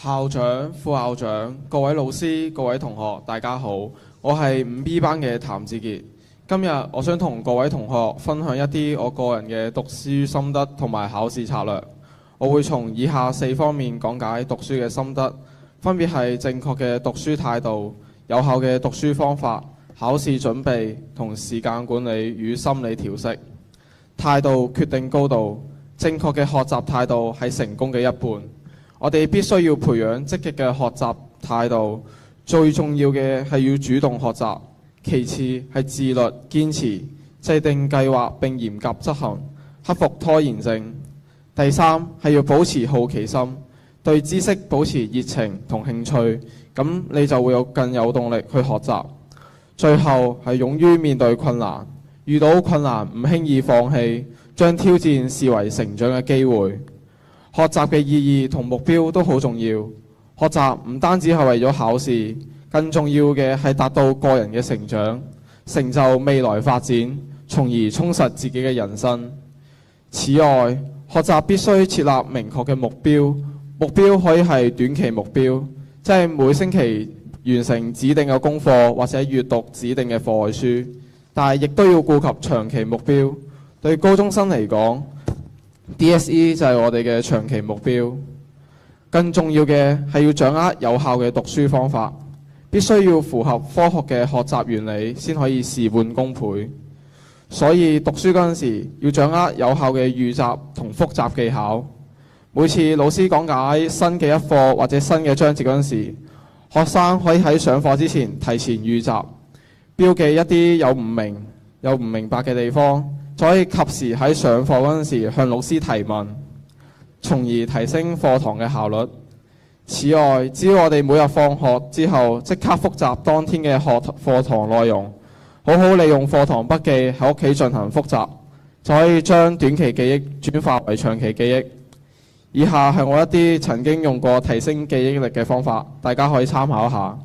校長、副校長、各位老師、各位同學，大家好，我係5B 班嘅譚志傑。今日我想同各位同學分享一啲我個人嘅讀書心得同埋考試策略。我會從以下4方面講解讀書嘅心得，分別係正確嘅讀書態度、有效嘅讀書方法、考試準備同時間管理與心理調適。態度決定高度，正確嘅學習態度係成功嘅一半。我哋必須要培養積極嘅學習態度，最重要嘅係要主動學習，其次係自律堅持，制定計劃並嚴格執行，克服拖延症。第三係要保持好奇心，對知識保持熱情同興趣，咁你就會更有動力去學習。最後係勇於面對困難，遇到困難唔輕易放棄，將挑戰視為成長嘅機會。學習嘅意義同目標都好重要。學習唔單止係為咗考試，更重要嘅係達到個人嘅成長，成就未來發展，從而充實自己嘅人生。此外，學習必須設立明確嘅目標，目標可以係短期目標，即係每星期完成指定嘅功課或者閱讀指定嘅課外書，但係亦都要顧及長期目標。對高中生嚟講，DSE 就係我哋嘅長期目標。更重要嘅係要掌握有效嘅讀書方法，必須要符合科學嘅學習原理，先可以事半功倍。所以讀書嗰陣時要掌握有效嘅預習同複習技巧。每次老師講解新嘅一課或者新嘅章節嗰陣時，學生可以喺上課之前提前預習，標記一啲有唔明白嘅地方，就可以及時喺上課嗰陣時向老師提問，從而提升課堂嘅效率。此外，只要我哋每日放學之後即刻複習當天嘅課堂內容，好好利用課堂筆記喺屋企進行複習，就可以將短期記憶轉化為長期記憶。以下係我一啲曾經用過提升記憶力嘅方法，大家可以參考一下。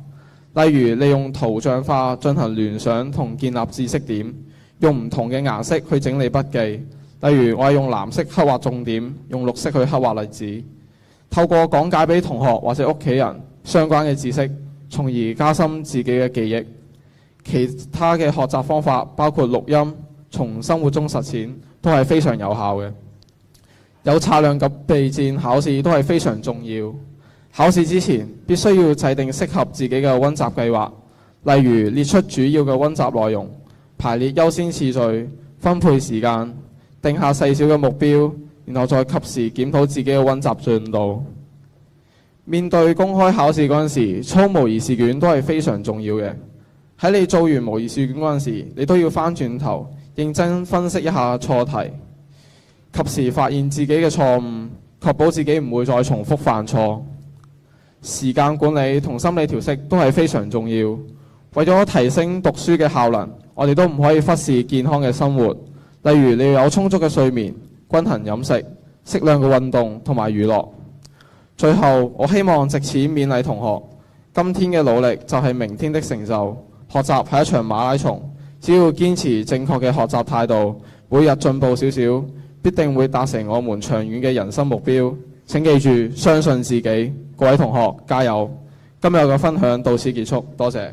例如利用圖像化進行聯想同建立知識點，用唔同嘅顏色去整理筆記。例如我係用藍色刻畫重點，用綠色去刻畫例子。透過講解俾同學或者屋企人相關嘅知識，從而加深自己嘅記憶。其他嘅學習方法包括錄音、從生活中實踐，都係非常有效嘅。有策略及備戰考試都係非常重要。考試之前必須要制定適合自己嘅溫習計劃，例如列出主要嘅溫習內容，排列優先次序，分配時間，定下細小嘅目標，然後再及時檢討自己嘅溫習進度。面對公開考試嗰陣時，操模擬試卷都係非常重要嘅。喺你做完模擬試卷嗰陣時，你都要翻轉頭認真分析一下錯題，及時發現自己嘅錯誤，確保自己唔會再重複犯錯。時間管理同心理調適都係非常重要。為咗提升讀書嘅效能，我哋都唔可以忽視健康嘅生活。例如你要有充足嘅睡眠、均衡飲食、適量嘅運動同埋娛樂。最後，我希望藉此勉勵同學，今天嘅努力就係明天的成就。學習係一場馬拉松，只要堅持正確嘅學習態度，每日進步少少，必定會達成我們長遠嘅人生目標。請記住，相信自己。各位同學加油！今日嘅分享到此結束，多謝。